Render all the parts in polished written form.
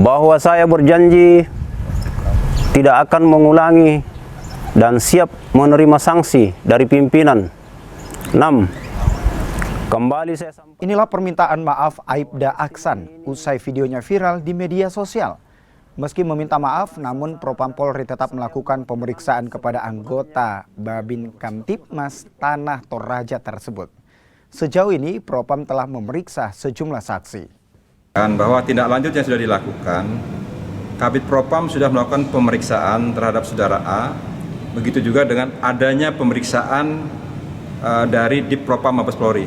bahwa saya berjanji tidak akan mengulangi dan siap menerima sanksi dari pimpinan. 6. Kembali saya sampaikan. Inilah permintaan maaf Aibda Aksan usai videonya viral di media sosial. Meski meminta maaf, namun Propam Polri tetap melakukan pemeriksaan kepada anggota Babin Kamtibmas Tanah Toraja tersebut. Sejauh ini, Propam telah memeriksa sejumlah saksi. Bahwa tindak lanjut yang sudah dilakukan, Kabid Propam sudah melakukan pemeriksaan terhadap saudara A, begitu juga dengan adanya pemeriksaan dari Dipropam Mabes Polri.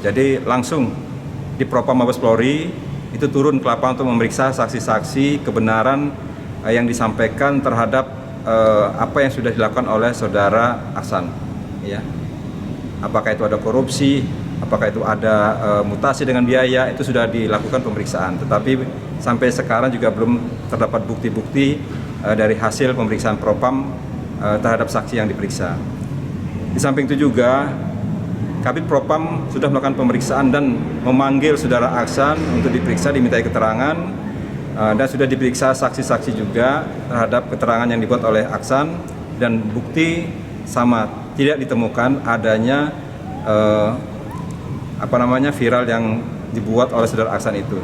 Jadi langsung Dipropam Mabes Polri itu turun ke lapangan untuk memeriksa saksi-saksi kebenaran yang disampaikan terhadap apa yang sudah dilakukan oleh saudara Aksan. Ya. Apakah itu ada korupsi, apakah itu ada mutasi dengan biaya, itu sudah dilakukan pemeriksaan. Tetapi sampai sekarang juga belum terdapat bukti-bukti dari hasil pemeriksaan Propam terhadap saksi yang diperiksa. Di samping itu juga Kabid Propam sudah melakukan pemeriksaan dan memanggil saudara Aksan untuk diperiksa, dimintai keterangan, dan sudah diperiksa saksi-saksi juga terhadap keterangan yang dibuat oleh Aksan, dan bukti sama, tidak ditemukan adanya viral yang dibuat oleh saudara Aksan itu.